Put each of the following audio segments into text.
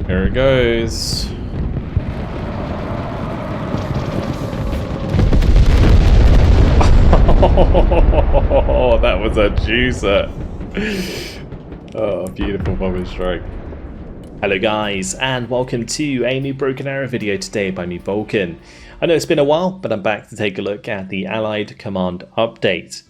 Here it goes. Oh, that was a juicer. Oh, beautiful bombing strike. Hello guys, and welcome to a new Broken Arrow video today by me, Vulcan. I know it's been a while, but I'm back to take a look at the Allied Command update.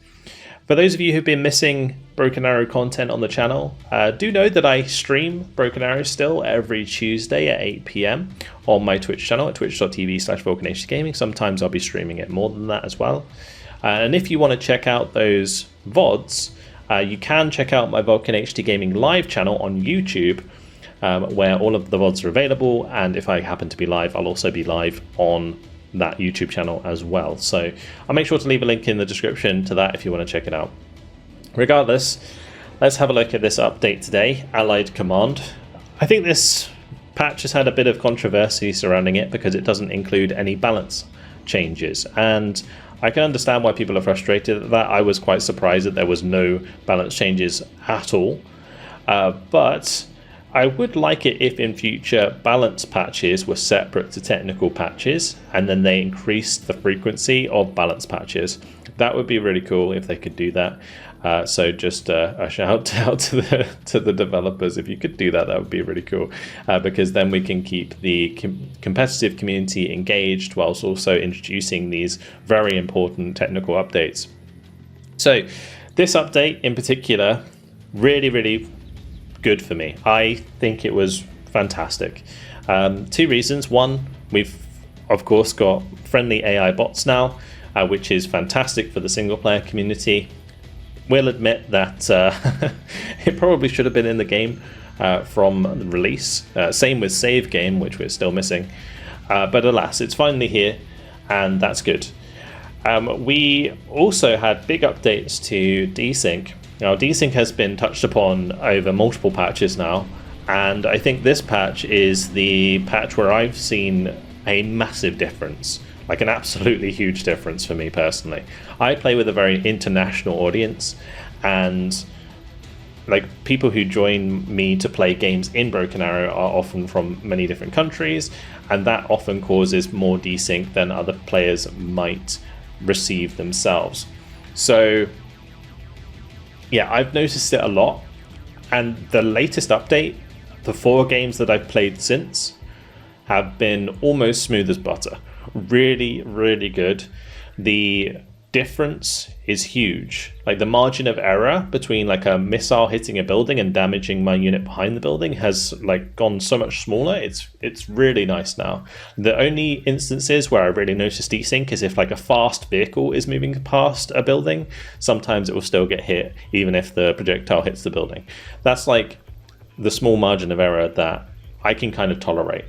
For those of you who've been missing Broken Arrow content on the channel, do know that I stream Broken Arrow still every Tuesday at 8 PM on my Twitch channel at twitch.tv/VulcanHDGaming. Sometimes I'll be streaming it more than that as well. And if you want to check out those VODs, you can check out my VulcanHDGaming live channel on YouTube, where all of the VODs are available. And if I happen to be live, I'll also be live on that YouTube channel as well. So I'll make sure to leave a link in the description to that if you want to check it out. Regardless, let's have a look at this update today, Allied Command. I think this patch has had a bit of controversy surrounding it because it doesn't include any balance changes, and I can understand why people are frustrated at that. I was quite surprised that there was no balance changes at all, but I would like it if in future balance patches were separate to technical patches and then they increased the frequency of balance patches. That would be really cool if they could do that. So just a shout out to the developers. If you could do that, that would be really cool, because then we can keep the competitive community engaged whilst also introducing these very important technical updates. So this update in particular, really good for me. I think it was fantastic. Two reasons. One, we've of course got friendly AI bots now, which is fantastic for the single player community. We'll admit that it probably should have been in the game from the release. Same with save game, which we're still missing. But alas, it's finally here, and that's good. We also had big updates to desync. Now, desync has been touched upon over multiple patches now, and I think this patch is the patch where I've seen a massive difference, like an absolutely huge difference for me personally. I play with a very international audience, and like people who join me to play games in Broken Arrow are often from many different countries, and that often causes more desync than other players might receive themselves. So yeah, I've noticed it a lot, and the latest update, the 4 games that I've played since, have been almost smooth as butter. Really good. The difference is huge. Like the margin of error between like a missile hitting a building and damaging my unit behind the building has like gone so much smaller. It's really nice now. The only instances where I really notice desync is if like a fast vehicle is moving past a building. Sometimes it will still get hit even if the projectile hits the building. That's like the small margin of error that I can kind of tolerate.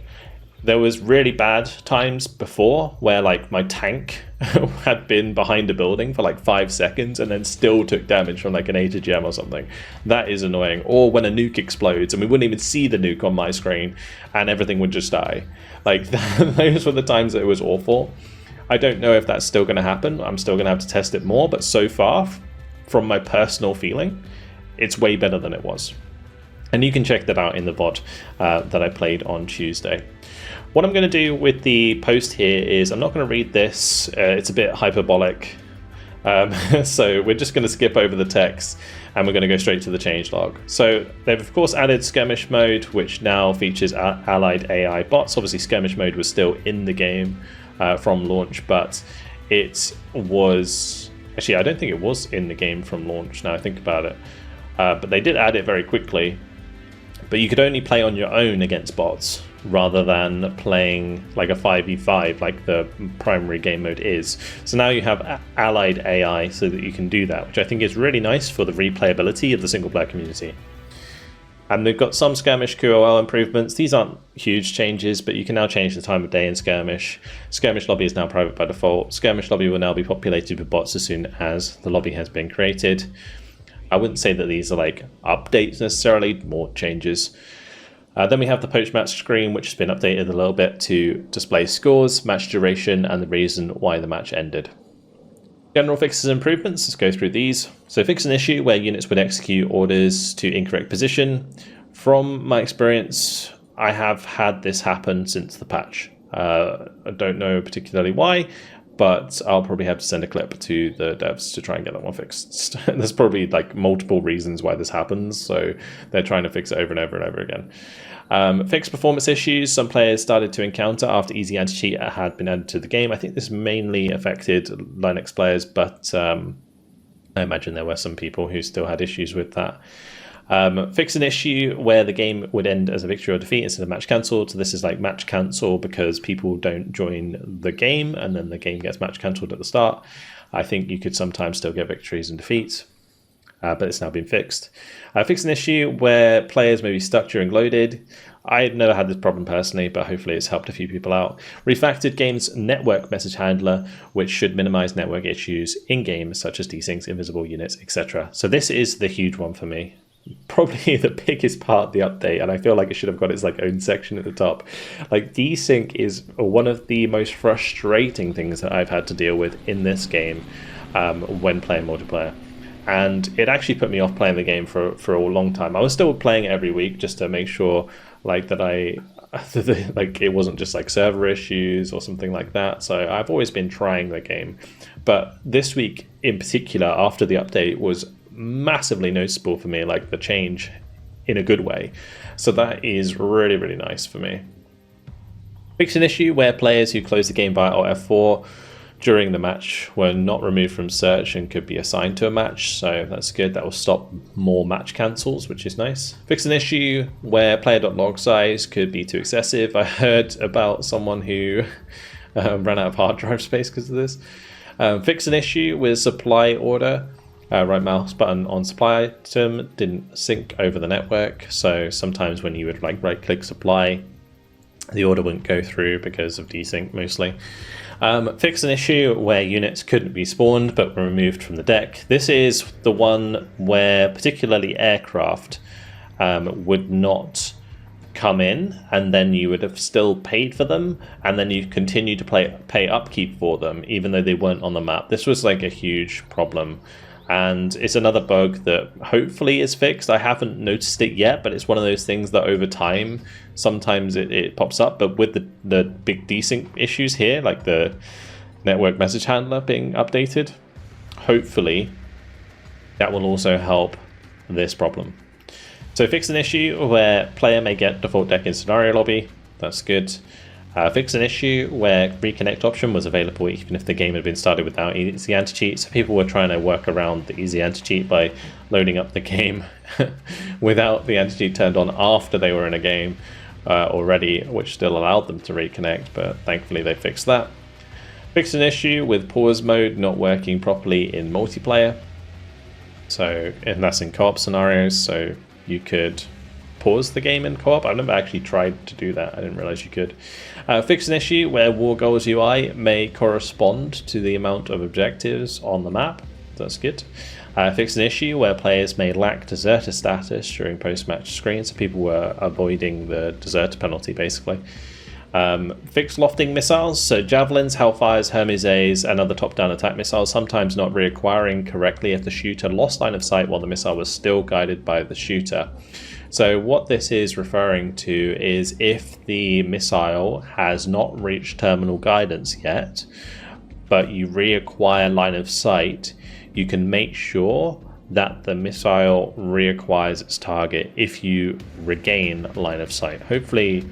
There was really bad times before where like my tank had been behind a building for like 5 seconds and then still took damage from like an ATGM or something. That is annoying. Or when a nuke explodes and we wouldn't even see the nuke on my screen and everything would just die. Like those were the times that it was awful. I don't know if that's still going to happen. I'm still going to have to test it more, but so far, from my personal feeling, it's way better than it was. And you can check that out in the VOD that I played on Tuesday. What I'm going to do with the post here is I'm not going to read this. It's a bit hyperbolic. So we're just going to skip over the text and we're going to go straight to the changelog. So they've of course added Skirmish mode, which now features allied AI bots. Obviously Skirmish mode was still in the game from launch, but it was... Actually, I don't think it was in the game from launch now I think about it. But they did add it very quickly. But you could only play on your own against bots rather than playing like a 5v5 like the primary game mode is. So now you have allied AI so that you can do that, which I think is really nice for the replayability of the single player community. And they've got some Skirmish QOL improvements. These aren't huge changes, but you can now change the time of day in Skirmish. Skirmish lobby is now private by default. Skirmish lobby will now be populated with bots as soon as the lobby has been created. I wouldn't say that these are like updates necessarily, more changes. Then we have the post-match screen, which has been updated a little bit to display scores, match duration, and the reason why the match ended. General fixes and improvements, let's go through these. So fix an issue where units would execute orders to incorrect position. From my experience, I have had this happen since the patch. I don't know particularly why, but I'll probably have to send a clip to the devs to try and get that one fixed. There's probably like multiple reasons why this happens, so they're trying to fix it over and over and over again. Fixed performance issues some players started to encounter after Easy Anti-Cheat had been added to the game. I think this mainly affected Linux players, but I imagine there were some people who still had issues with that. Fix an issue where the game would end as a victory or defeat instead of match cancelled. So this is like match cancel because people don't join the game and then the game gets match cancelled at the start. I think you could sometimes still get victories and defeats, but it's now been fixed. Fix an issue where players may be stuck during loaded. I've never had this problem personally, but hopefully it's helped a few people out. Refactored game's network message handler, which should minimize network issues in games such as desyncs, invisible units, etc. So this is the huge one for me. Probably the biggest part of the update, and I feel like it should have got its like own section at the top. Like desync is one of the most frustrating things that I've had to deal with in this game when playing multiplayer, and it actually put me off playing the game for a long time. I was still playing it every week just to make sure like that like it wasn't just like server issues or something like that. So I've always been trying the game, but this week in particular after the update was massively noticeable for me, like the change in a good way. So that is really, really nice for me. Fix an issue where players who close the game via Alt F4 during the match were not removed from search and could be assigned to a match. So that's good. That will stop more match cancels, which is nice. Fix an issue where player.log size could be too excessive. I heard about someone who ran out of hard drive space because of this. Fix an issue with supply order. Right mouse button on supply item didn't sync over the network, so sometimes when you would like right click supply, the order wouldn't go through because of desync mostly. Fix an issue where units couldn't be spawned but were removed from the deck. This is the one where particularly aircraft would not come in, and then you would have still paid for them, and then you continue to pay upkeep for them even though they weren't on the map. This was like a huge problem. And it's another bug that hopefully is fixed. I haven't noticed it yet, but it's one of those things that over time, sometimes it pops up. But with the big desync issues here, like the network message handler being updated, hopefully that will also help this problem. So fix an issue where player may get default deck in scenario lobby. That's good. Fix an issue where reconnect option was available even if the game had been started without easy anti-cheat. So people were trying to work around the easy anti-cheat by loading up the game without the anti-cheat turned on after they were in a game already, which still allowed them to reconnect, but thankfully they fixed that. Fix an issue with pause mode not working properly in multiplayer. So, and that's in co-op scenarios, so you could pause the game in co-op. I've never actually tried to do that. I didn't realize you could. Fix an issue where War Goals UI may correspond to the amount of objectives on the map. That's good. Fix an issue where players may lack deserter status during post-match screens, so people were avoiding the deserter penalty basically. Fix lofting missiles, so javelins, hellfires, Hermes A's, and other top-down attack missiles sometimes not reacquiring correctly if the shooter lost line of sight while the missile was still guided by the shooter. So what this is referring to is if the missile has not reached terminal guidance yet, but you reacquire line of sight, you can make sure that the missile reacquires its target if you regain line of sight. Hopefully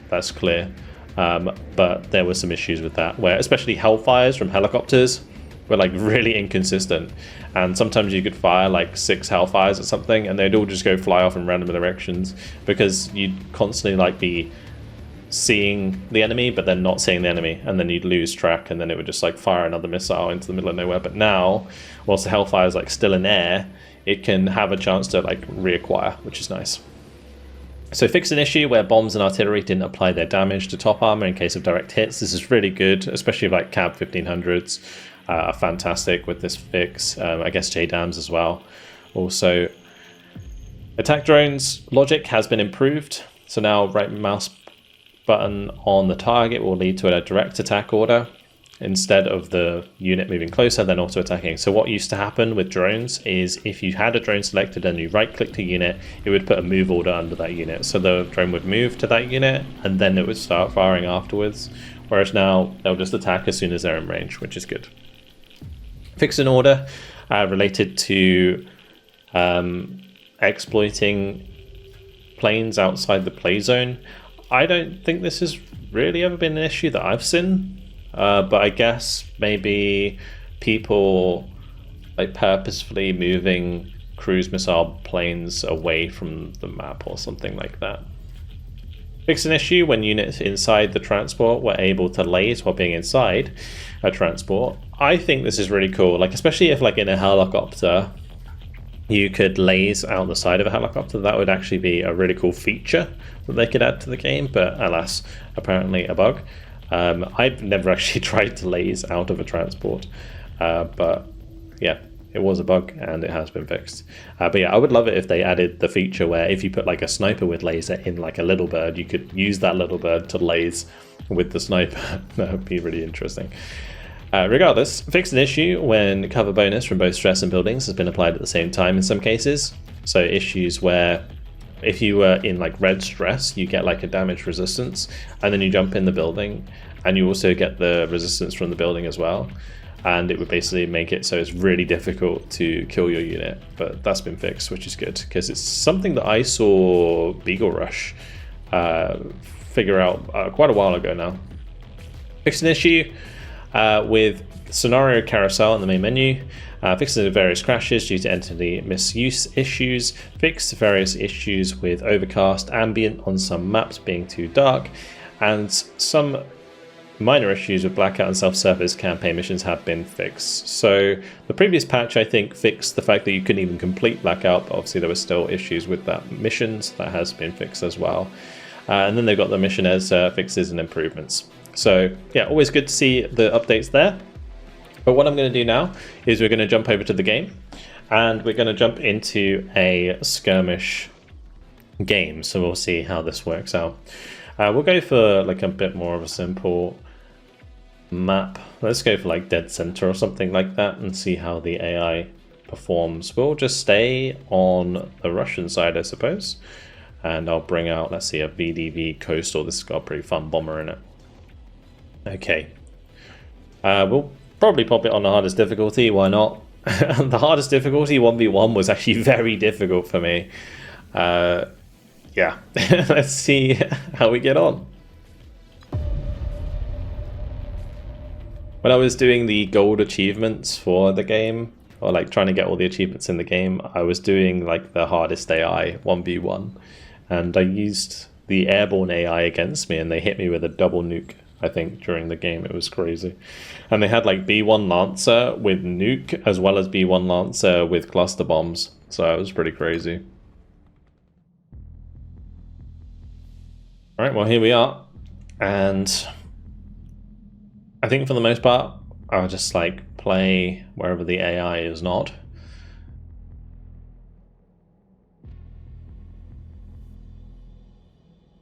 that's clear, but there were some issues with that, where especially hellfires from helicopters were like really inconsistent, and sometimes you could fire like 6 hellfires at something and they'd all just go fly off in random directions because you'd constantly like be seeing the enemy but then not seeing the enemy, and then you'd lose track and then it would just like fire another missile into the middle of nowhere. But now, whilst the hellfire is like still in air, it can have a chance to like reacquire, which is nice. So fix an issue where bombs and artillery didn't apply their damage to top armor in case of direct hits. This is really good, especially like CAB 1500s are fantastic with this fix. I guess JDAMs as well. Also, attack drones logic has been improved. So now right mouse button on the target will lead to a direct attack order. instead of the unit moving closer, then auto-attacking. So what used to happen with drones is if you had a drone selected and you right-clicked a unit, it would put a move order under that unit. So the drone would move to that unit, and then it would start firing afterwards. Whereas now, they'll just attack as soon as they're in range, which is good. Fix an order related to exploiting planes outside the play zone. I don't think this has really ever been an issue that I've seen. But I guess maybe people like purposefully moving cruise missile planes away from the map or something like that. Fix an issue when units inside the transport were able to laze while being inside a transport. I think this is really cool, like especially if like in a helicopter you could laze out the side of a helicopter. That would actually be a really cool feature that they could add to the game, but alas, apparently a bug. I've never actually tried to laze out of a transport, but yeah, it was a bug and it has been fixed. But yeah, I would love it if they added the feature where if you put like a sniper with laser in like a little bird, you could use that little bird to laze with the sniper. That would be really interesting. Regardless, fix an issue when cover bonus from both stress and buildings has been applied at the same time in some cases. So issues where if you were in like red stress, you get like a damage resistance, and then you jump in the building and you also get the resistance from the building as well, and it would basically make it so it's really difficult to kill your unit. But that's been fixed, which is good, because it's something that I saw Beagle Rush figure out quite a while ago now. Fix an issue with scenario carousel in the main menu. Fixes various crashes due to entity misuse issues. Fix various issues with overcast ambient on some maps being too dark, and some minor issues with blackout and self-service campaign missions have been fixed. So the previous patch, I think, fixed the fact that you couldn't even complete blackout, but obviously there were still issues with that missions. That has been fixed as well. And then they've got the mission as fixes and improvements. So yeah, always good to see the updates there. But what I'm going to do now is we're going to jump over to the game, and we're going to jump into a skirmish game. So we'll see how this works out. We'll go for like a bit more of a simple map. Let's go for like dead center or something like that and see how the AI performs. We'll just stay on the Russian side, I suppose. And I'll bring out, let's see, a VDV Coastal. This has got a pretty fun bomber in it. Okay. We'll probably pop it on the hardest difficulty, why not? The hardest difficulty, 1v1, was actually very difficult for me. Yeah, let's see how we get on. When I was doing the gold achievements for the game, or like trying to get all the achievements in the game, I was doing like the hardest AI 1v1, and I used the airborne AI against me, and they hit me with a double nuke, I think, during the game. It was crazy. And they had like B1 Lancer with nuke as well as B1 Lancer with cluster bombs. So it was pretty crazy. Alright, well here we are. And I think for the most part, I'll just like play wherever the AI is not.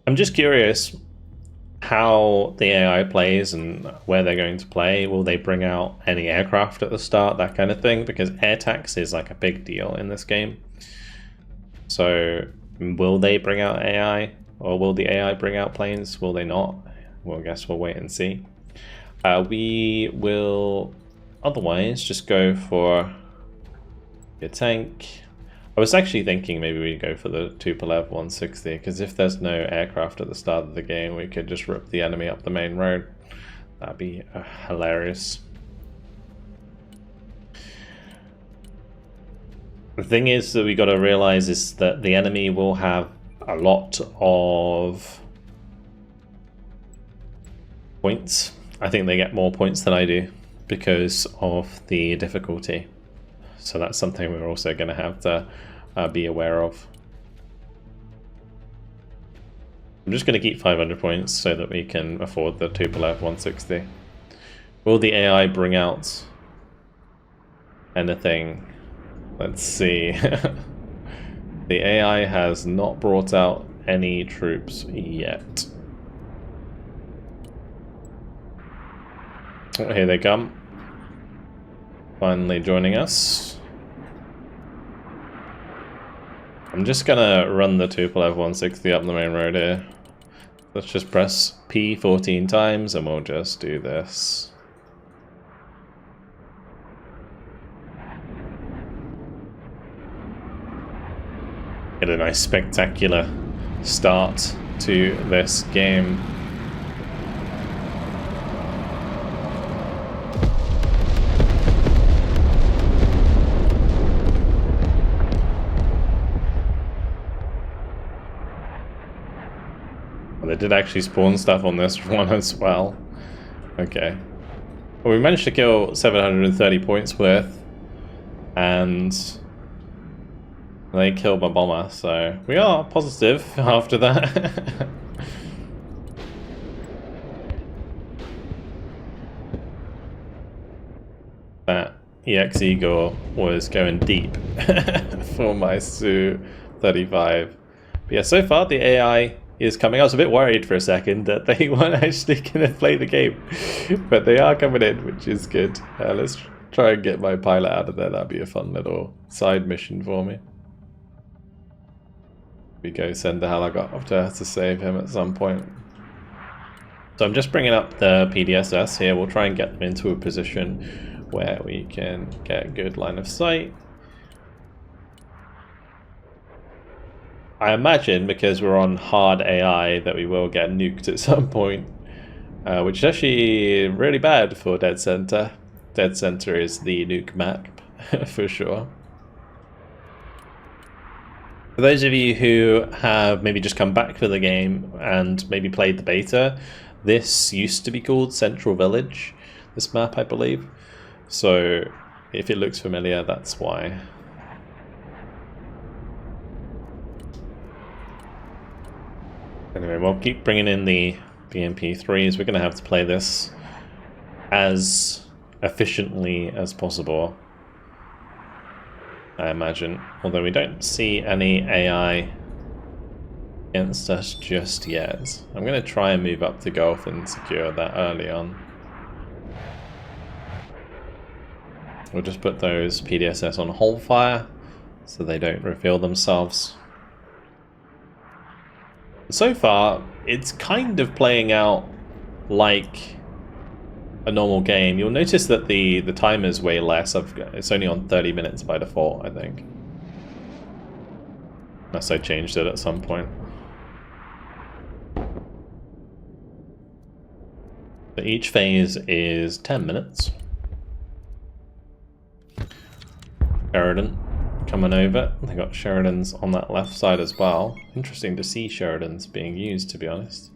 I'm just curious how the AI plays and where they're going to play. Will they bring out any aircraft at the start, that kind of thing? Because air tax is like a big deal in this game. So will they bring out AI, or will the AI bring out planes? Will they not? Well, I guess we'll wait and see. We will otherwise just go for a tank. I was actually thinking maybe we'd go for the Tupolev 160, because if there's no aircraft at the start of the game, we could just rip the enemy up the main road. That'd be hilarious. The thing is that we got to realize is that the enemy will have a lot of points. I think they get more points than I do because of the difficulty. So that's something we're also going to have to be aware of. I'm just going to keep 500 points so that we can afford the Tupolev 160. Will the AI bring out anything? Let's see. The AI has not brought out any troops yet. Oh, here they come. Finally joining us. I'm just gonna run the Tuple F-160 up the main road here. Let's just press P 14 times and we'll just do this. Get a nice spectacular start to this game. Well, they did actually spawn stuff on this one as well. Okay. Well, we managed to kill 730 points worth, and they killed my bomber, so we are positive after that. That EX Eagle was going deep for my Su-35. But yeah, so far the AI is coming. I was a bit worried for a second that they weren't actually going to play the game, but they are coming in, which is good. Let's try and get my pilot out of there. That'd be a fun little side mission for me. We go send the helicopter to save him at some point. So I'm just bringing up the PDSS here. We'll try and get them into a position where we can get a good line of sight. I imagine because we're on hard AI that we will get nuked at some point, which is actually really bad for Dead Center. Dead Center is the nuke map for sure. For those of you who have maybe just come back for the game and maybe played the beta, this used to be called Central Village, this map I believe. So if it looks familiar, that's why. Anyway, we'll keep bringing in the MP3s. We're going to have to play this as efficiently as possible, I imagine. Although we don't see any AI against us just yet. I'm going to try and move up to Gulf and secure that early on. We'll just put those PDSS on hold fire so they don't reveal themselves. So far, it's kind of playing out like a normal game. You'll notice that the timer's way less. It's only on 30 minutes by default, I think. Unless I changed it at some point. But each phase is 10 minutes. Sheridan coming over. They got Sheridans on that left side as well. Interesting to see Sheridans being used, to be honest.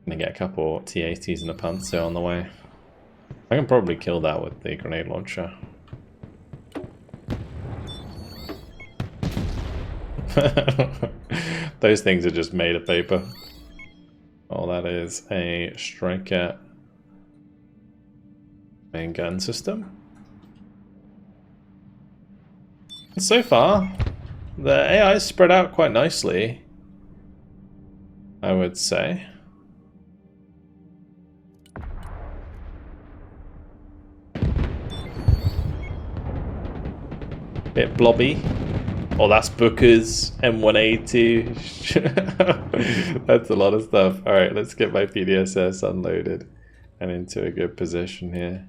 Gonna get a couple T-80s and a Panzer on the way. I can probably kill that with the grenade launcher. Those things are just made of paper. Oh, that is a Striker main gun system. So far, the AI is spread out quite nicely, I would say. Bit blobby. Oh, that's Booker's M1A2. That's a lot of stuff. Alright, let's get my PDSS unloaded and into a good position here.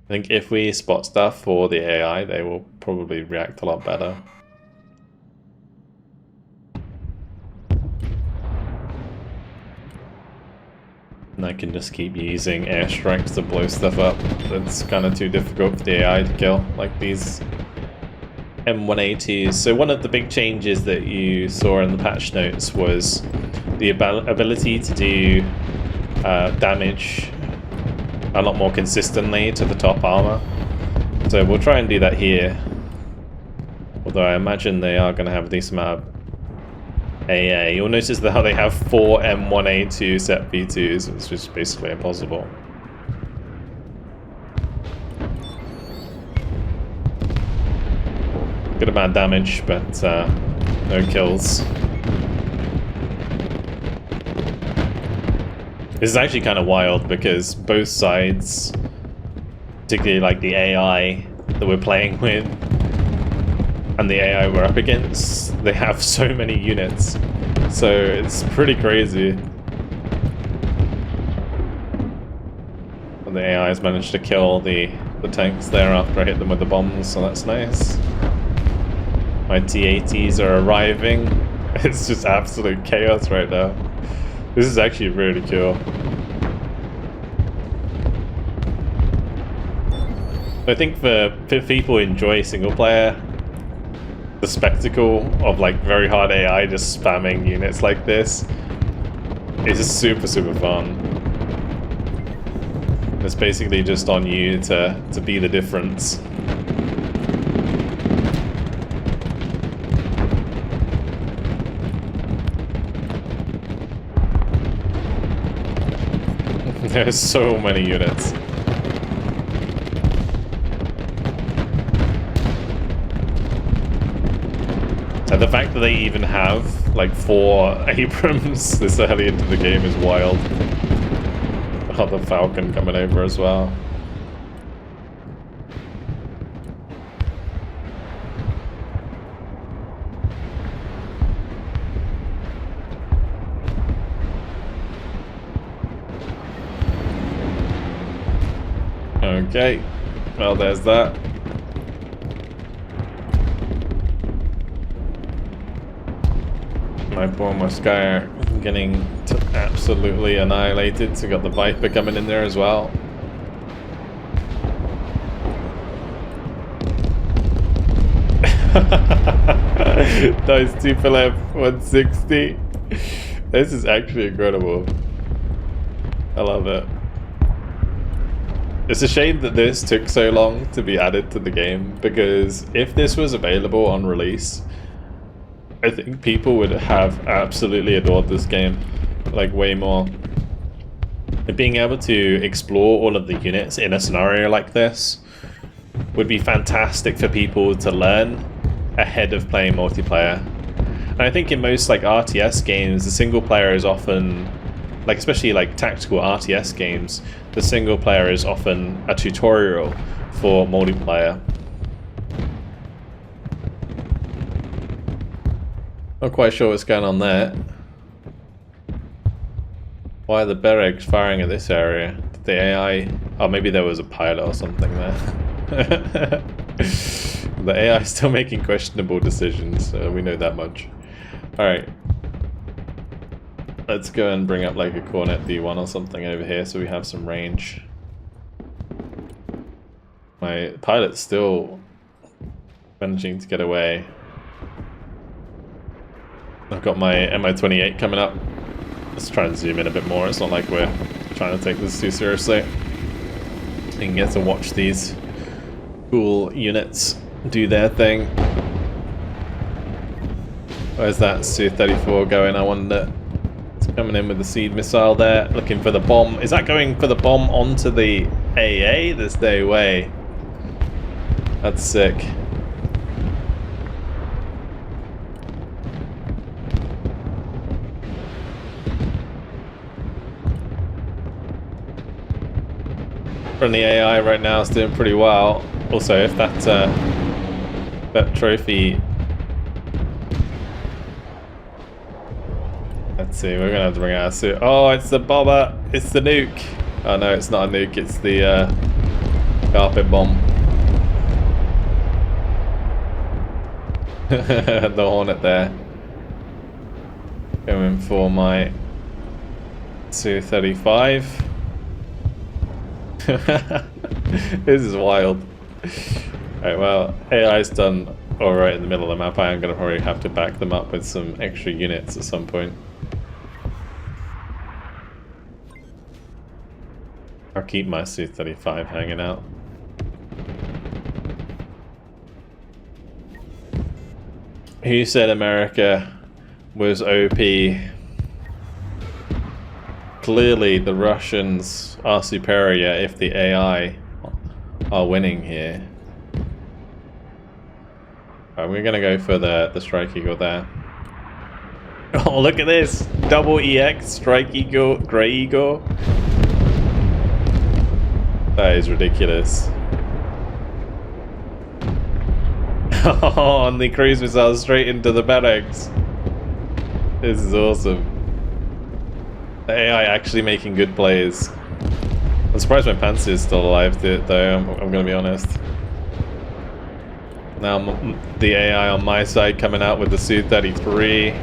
I think if we spot stuff for the AI, they will probably react a lot better. And I can just keep using airstrikes to blow stuff up. That's kind of too difficult for the AI to kill, like these M1A2s. So one of the big changes that you saw in the patch notes was the ability to do damage a lot more consistently to the top armor. So we'll try and do that here. Although I imagine they are going to have a decent amount of AA. You'll notice that how they have 4 M1A2 set V2s, it's just basically impossible. Good amount of damage, but no kills. This is actually kind of wild because both sides, particularly like the AI that we're playing with and the AI we're up against, they have so many units. So it's pretty crazy. And the AI has managed to kill the tanks there after I hit them with the bombs, so that's nice. My T-80s are arriving. It's just absolute chaos right now. This is actually really cool. I think for people who enjoy single player, the spectacle of like very hard AI just spamming units like this is just super fun. It's basically just on you to be the difference. There's so many units. And the fact that they even have like 4 Abrams this early into the game is wild. Oh, the Falcon coming over as well. Okay, well there's that. My poor Moscow getting absolutely annihilated, so got the Viper coming in there as well. Nice 2 for left, 160. This is actually incredible. I love it. It's a shame that this took so long to be added to the game, because if this was available on release, I think people would have absolutely adored this game, like way more. And being able to explore all of the units in a scenario like this would be fantastic for people to learn ahead of playing multiplayer. And I think in most like RTS games, the single player is often, like especially like tactical RTS games, the single player is often a tutorial for multiplayer. Not quite sure what's going on there. Why are the Beregs firing at this area? Did the AI... Oh, maybe there was a pilot or something there. The AI is still making questionable decisions, so we know that much. Alright. Let's go and bring up like a Cornet V1 or something over here so we have some range. My pilot's still managing to get away. I've got my MO28 coming up. Let's try and zoom in a bit more. It's not like we're trying to take this too seriously. You can get to watch these cool units do their thing. Where's that Su-34 going, I wonder? It's coming in with the seed missile there, looking for the bomb. Is that going for the bomb onto the AA? There's no way. That's sick. Friendly AI right now is doing pretty well. Also, if that that trophy, let's see, we're gonna have to bring out a suit. Oh, it's the bomber! It's the nuke! Oh no, it's not a nuke. It's the carpet bomb. The Hornet there. Going for my Su-35. This is wild. Alright, well, AI's done alright in the middle of the map. I am going to probably have to back them up with some extra units at some point. I'll keep my Su-35 hanging out. Who said America was OP? Clearly the Russians are superior if the AI are winning here. Right, we're gonna go for the Strike Eagle there. Oh, look at this. Double EX, Strike Eagle, Grey Eagle. That is ridiculous. Oh, and the cruise missile straight into the barracks. This is awesome. The AI actually making good plays. I'm surprised my Panzer is still alive though, I'm gonna be honest. Now the AI on my side coming out with the Su-33.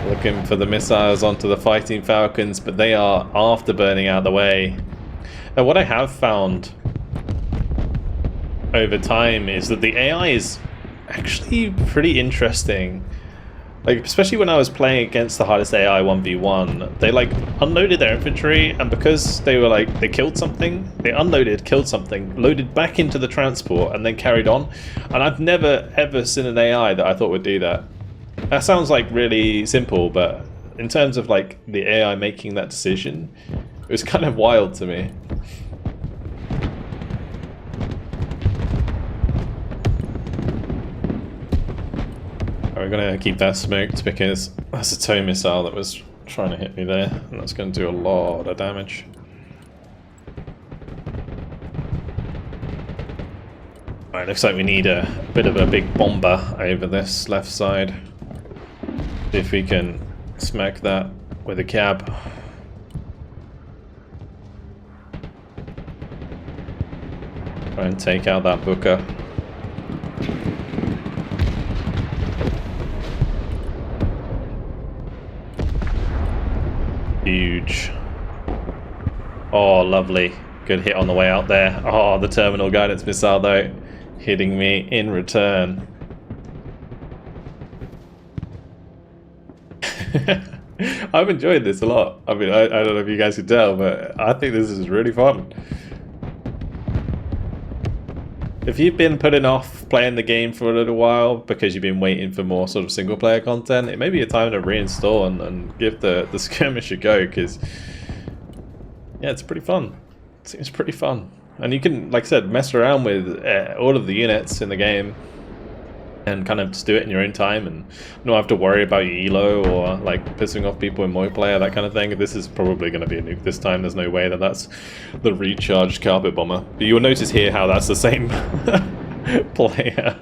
Looking for the missiles onto the fighting Falcons, but they are afterburning out the way. Now what I have found over time is that the AI is actually pretty interesting. Like, especially when I was playing against the hardest AI 1v1, they like unloaded their infantry, and because they were like, they killed something, they unloaded, killed something, loaded back into the transport, and then carried on. And I've never ever seen an AI that I thought would do that. That sounds like really simple, but in terms of like the AI making that decision, it was kind of wild to me. We're gonna keep that smoked because that's a tow missile that was trying to hit me there, and that's gonna do a lot of damage. Alright, looks like we need a bit of a big bomber over this left side. See if we can smack that with a cab. Try and take out that Booker. Huge. Oh, lovely. Good hit on the way out there. Oh, the terminal guidance missile though, hitting me in return. I've enjoyed this a lot. I mean, I don't know if you guys can tell, but I think this is really fun. If you've been putting off playing the game for a little while because you've been waiting for more sort of single player content, it may be a time to reinstall and give the Skirmish a go, because yeah, it's pretty fun. It seems pretty fun. And you can, like I said, mess around with all of the units in the game and kind of just do it in your own time and not have to worry about your elo or like pissing off people in multiplayer, that kind of thing. This is probably going to be a nuke this time. There's no way that that's the recharged carpet bomber. But you'll notice here how that's the same player,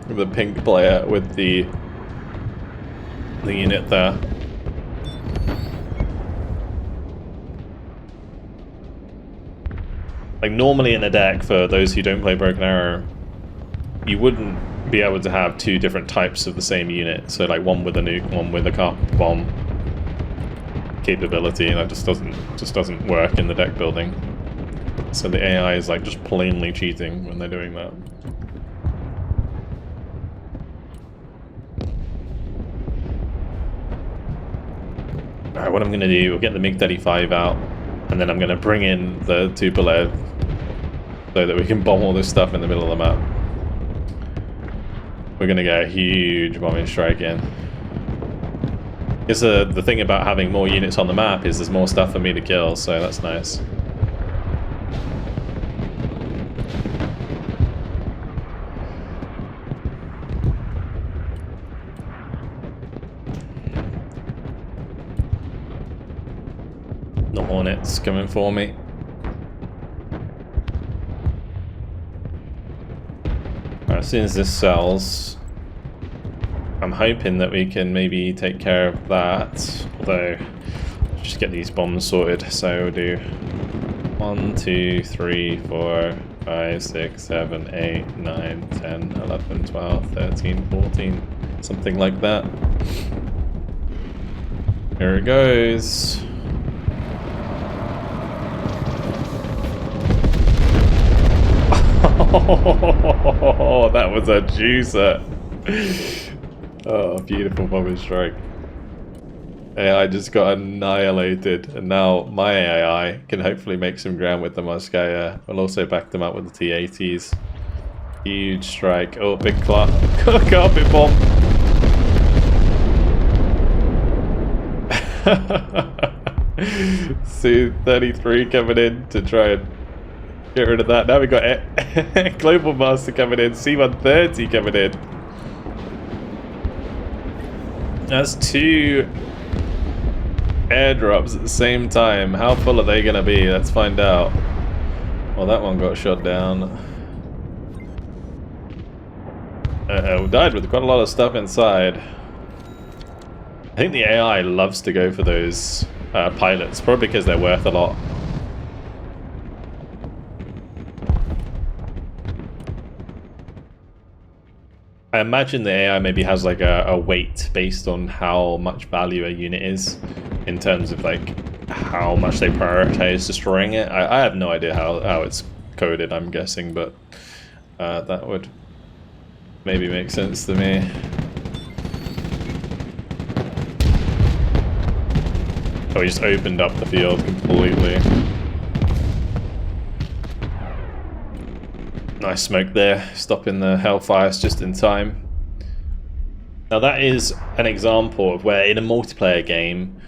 the pink player with the unit there. Like normally in a deck, for those who don't play Broken Arrow, you wouldn't be able to have two different types of the same unit. So like one with a nuke, one with a carpet bomb capability, and that just doesn't work in the deck building. So the AI is like just plainly cheating when they're doing that. Alright, what I'm gonna do, we'll get the MiG-35 out, and then I'm gonna bring in the Tupolev so that we can bomb all this stuff in the middle of the map. We're gonna get a huge bombing strike in. It's the thing about having more units on the map is there's more stuff for me to kill, so that's nice. The Hornets coming for me. As soon as this sells, I'm hoping that we can maybe take care of that. Although, just get these bombs sorted. So we'll do 1, 2, 3, 4, 5, 6, 7, 8, 9, 10, 11, 12, 13, 14, something like that. Here it goes. Oh, that was a juicer. Oh, beautiful bombing strike. AI just got annihilated, and now my AI can hopefully make some ground with the Moskaya. We'll also back them up with the T-80s. Huge strike. Oh, big carpet bomb. Su-33 coming in to try and get rid of that. Now we got Global Master coming in, C-130 coming in. That's 2 airdrops at the same time. How full are they gonna be? Let's find out. Well, that one got shot down. We died with quite a lot of stuff inside. I think the AI loves to go for those pilots, probably because they're worth a lot. I imagine the AI maybe has like a weight based on how much value a unit is, in terms of like how much they prioritize destroying it. I have no idea how it's coded, I'm guessing, but that would maybe make sense to me. Oh, he just opened up the field completely. Nice smoke there, stopping the Hellfires just in time. Now that is an example of where in a multiplayer game,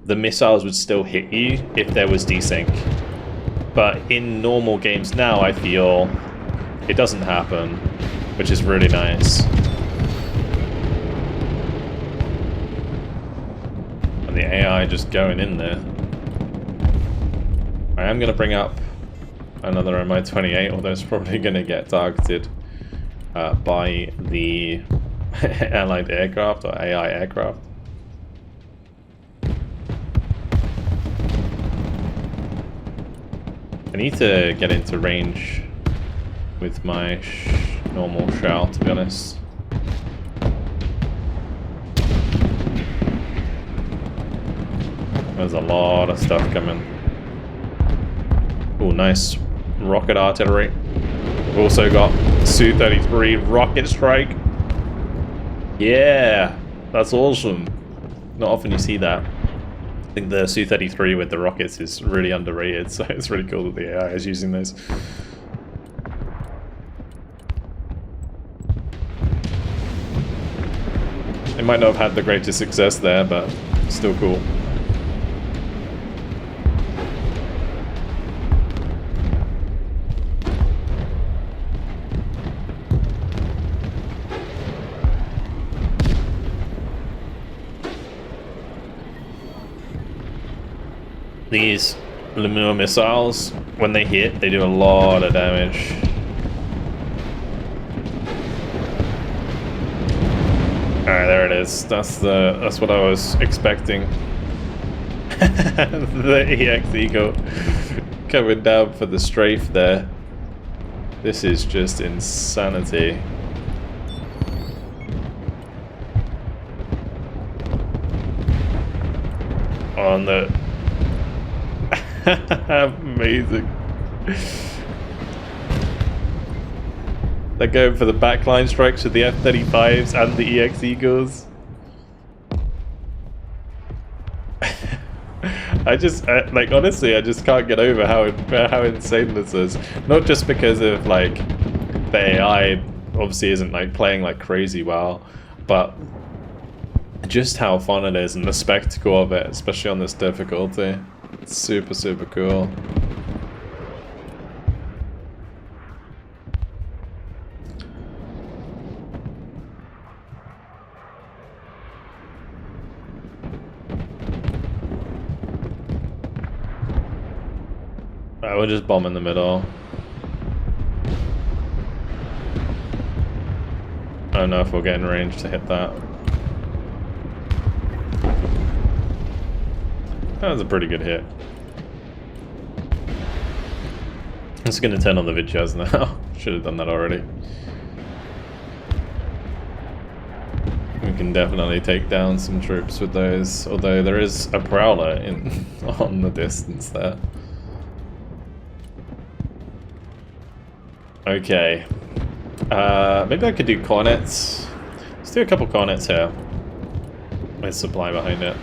the missiles would still hit you if there was desync. But in normal games now, I feel it doesn't happen, which is really nice. And the AI just going in there. I am going to bring up another Mi-28, although it's probably going to get targeted by the allied aircraft or AI aircraft. I need to get into range with my normal shell, to be honest. There's a lot of stuff coming. Oh, nice rocket artillery. We've also got Su-33 rocket strike. Yeah, that's awesome. Not often you see that. I think the Su-33 with the rockets is really underrated, so it's really cool that the AI is using those. It might not have had the greatest success there, but still cool. These Lemur missiles, when they hit, they do a lot of damage. Alright, there it is. That's what I was expecting. The EX Eagle coming down for the strafe there. This is just insanity. On the amazing. They're going for the backline strikes with the F-35s and the EX Eagles. Like, honestly, I just can't get over how insane this is. Not just because of, like, the AI obviously isn't, like, playing, like, crazy well, but just how fun it is and the spectacle of it, especially on this difficulty. It's super, super cool. Alright, we'll just bomb in the middle. I don't know if we'll get in range to hit that. That was a pretty good hit. I'm just going to turn on the vidjaz now. Should have done that already. We can definitely take down some troops with those, although there is a prowler in on the distance there. Okay. Maybe I could do cornets. Let's do a couple cornets here. With supply behind it.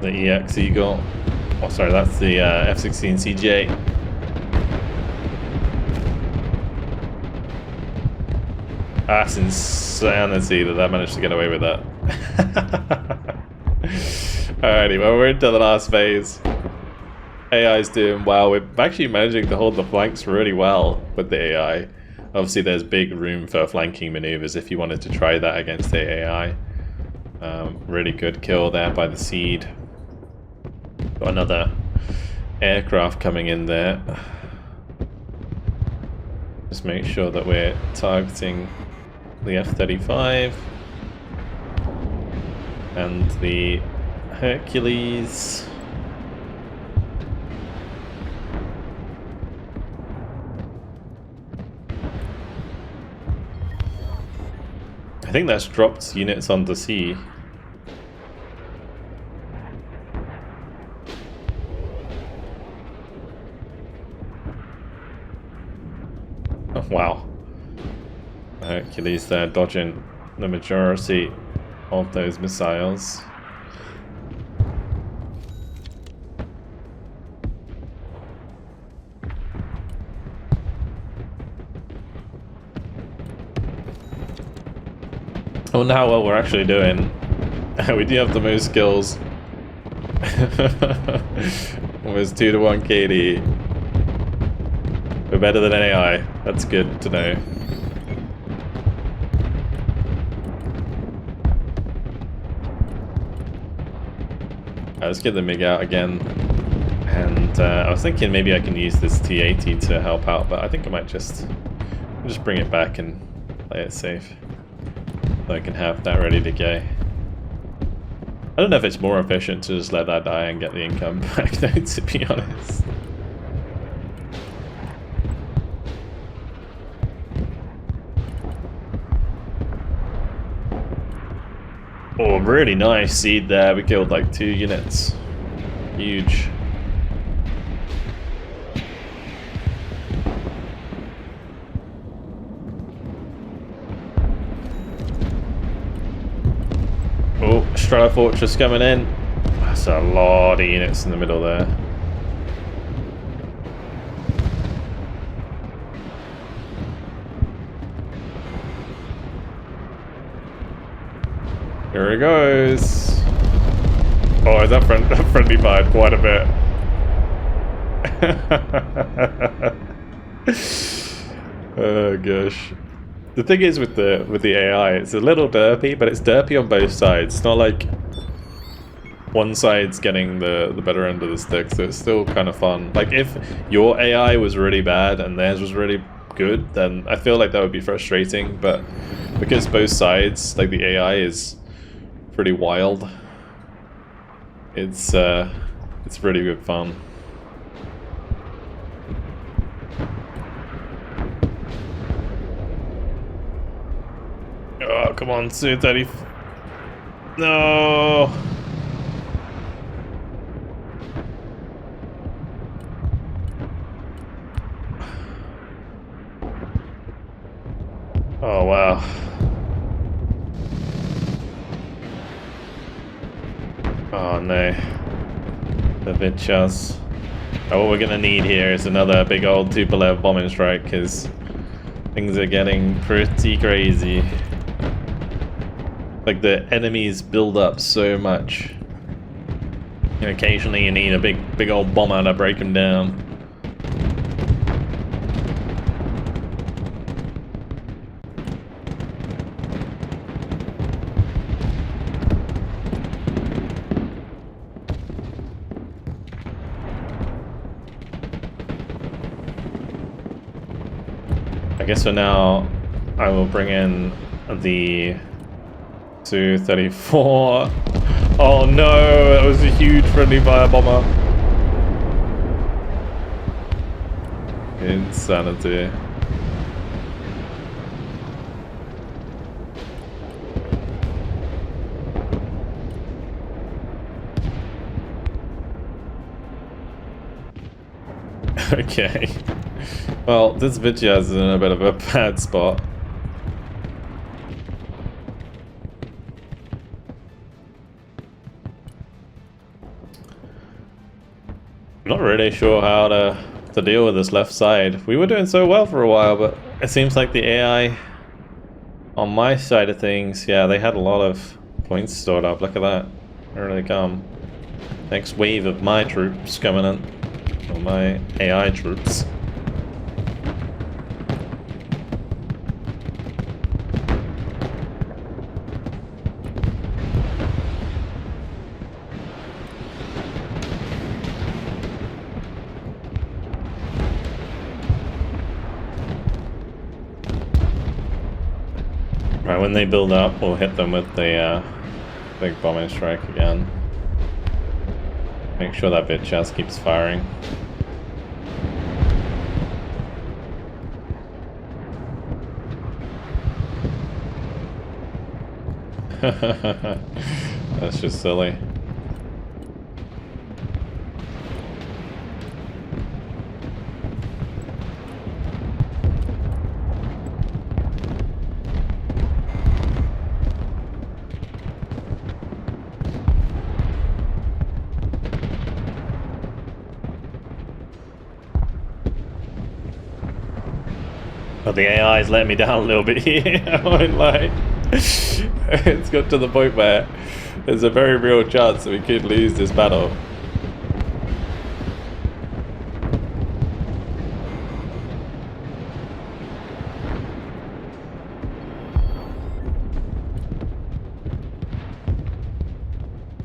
The EX Eagle. Oh, sorry, that's the F-16 CJ. That's insanity that I managed to get away with that. Alrighty, well, we're into the last phase. AI's doing well. We're actually managing to hold the flanks really well with the AI. Obviously, there's big room for flanking maneuvers if you wanted to try that against the AI. Really good kill there by the Seed. Got another aircraft coming in there. Just make sure that we're targeting the F-35 and the Hercules. I think that's dropped units on the sea. Oh, wow. Hercules there dodging the majority of those missiles. I wonder how well we're actually doing. We do have the most kills. Almost 2-to-1 KD. We're better than AI. That's good to know. Let's get the MiG out again. And I was thinking maybe I can use this T-80 to help out, but I think I might just bring it back and play it safe. So I can have that ready to go. I don't know if it's more efficient to just let that die and get the income back though, to be honest. Oh, really nice Seed there. We killed like 2 units. Huge. Oh, Strata Fortress coming in. That's a lot of units in the middle there. Here it goes. Oh, is that friendly fired quite a bit. Oh gosh. The thing is with the AI, it's a little derpy, but it's derpy on both sides. It's not like one side's getting the better end of the stick, so it's still kind of fun. Like if your AI was really bad and theirs was really good, then I feel like that would be frustrating, but because both sides, like the AI is pretty wild, it's pretty good fun. Oh, come on, Su-30. No! Oh, wow. Oh, no. The Vitchas. Oh, what we're gonna need here is another big old Tupolev bombing strike, because things are getting pretty crazy. Like, the enemies build up so much. And occasionally you need a big old bomber to break them down. I guess for now, I will bring in the Su-34. Oh no, that was a huge friendly fire bomber. Insanity. Okay. Well, this Vitchas is in a bit of a bad spot. I'm not really sure how to deal with this left side. We were doing so well for a while, but it seems like the AI On my side of things, yeah, they had a lot of points stored up. Look at that. Here they come. Next wave of my troops coming in. Or my AI troops. Right, when they build up, we'll hit them with the big bombing strike again. Make sure that bitch ass keeps firing. That's just silly. But the AI is letting me down a little bit here, I won't lie. It's got to the point where there's a very real chance that we could lose this battle.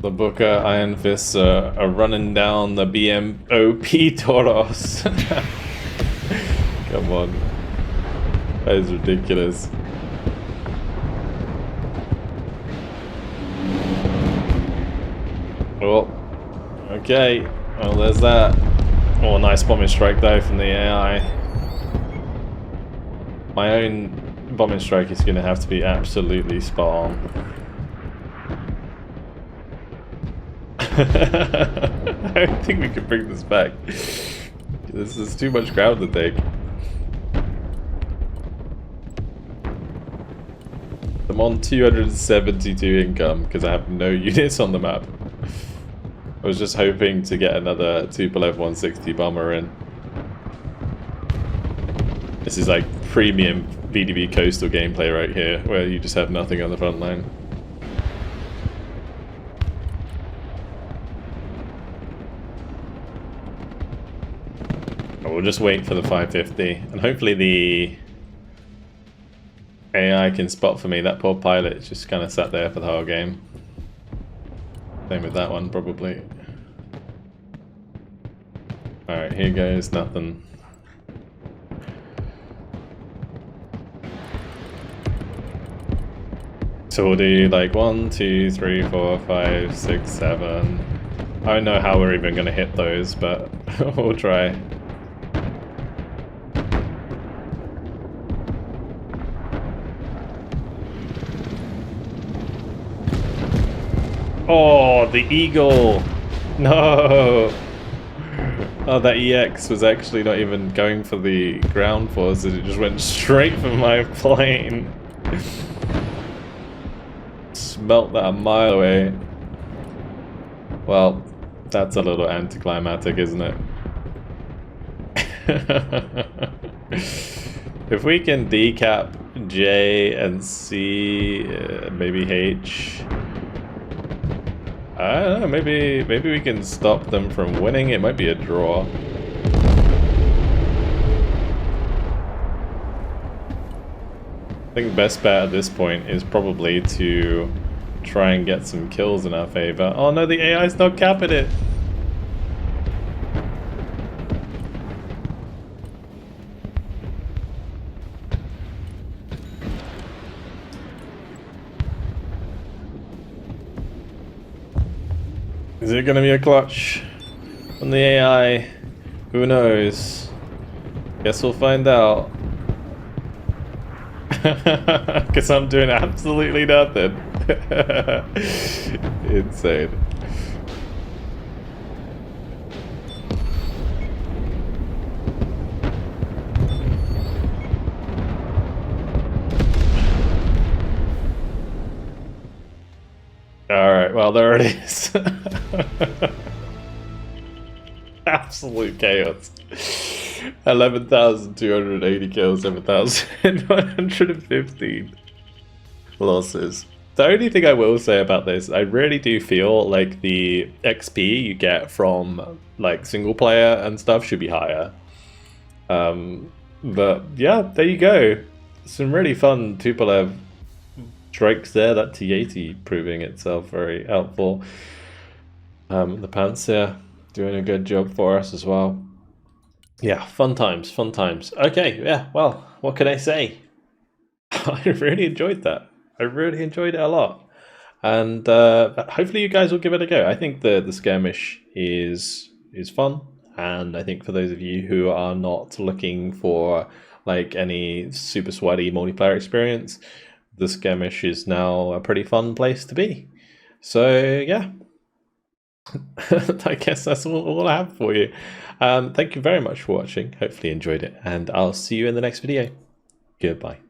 The Booker Iron Fists are running down the BMOP Toros. Come on. That is ridiculous. Oh, okay. Well, there's that. Oh, nice bombing strike though from the AI. My own bombing strike is going to have to be absolutely spot on. I don't think we can bring this back. This is too much ground to take. I'm on 272 income because I have no units on the map. I was just hoping to get another Tupolev 160 bomber in. This is like premium VDB coastal gameplay right here, where you just have nothing on the front line. We'll just wait for the 550, and hopefully the AI can spot for me. That poor pilot just kind of sat there for the whole game. Same with that one, probably. Alright, here goes nothing. So we'll do like 1, 2, 3, 4, 5, 6, 7. I don't know how we're even going to hit those, but we'll try. Oh, the Eagle! No! Oh, that EX was actually not even going for the ground forces, it just went straight for my plane. Smelt that a mile away. Well, that's a little anticlimactic, isn't it? If we can decap J and C, maybe H. I don't know, maybe we can stop them from winning. It might be a draw. I think the best bet at this point is probably to try and get some kills in our favor. Oh no, the AI's not capping it! Is it gonna be a clutch on the AI? Who knows? Guess we'll find out. Because I'm doing absolutely nothing. Insane. Alright, well there it is. Absolute chaos. 11,280 kills, 7,115. losses. The only thing I will say about this, I really do feel like the XP you get from like single player and stuff should be higher. But yeah, there you go. Some really fun Tupolev strikes there. That T80 proving itself very helpful. The Panzer doing a good job for us as well. Yeah, fun times, fun times. Okay, yeah, well, what can I say? I really enjoyed that. I really enjoyed it a lot. And hopefully you guys will give it a go. I think the skirmish is fun, and I think for those of you who are not looking for like any super sweaty multiplayer experience, the skirmish is now a pretty fun place to be. So yeah, I guess that's all I have for you. Thank you very much for watching. Hopefully you enjoyed it, and I'll see you in the next video. Goodbye.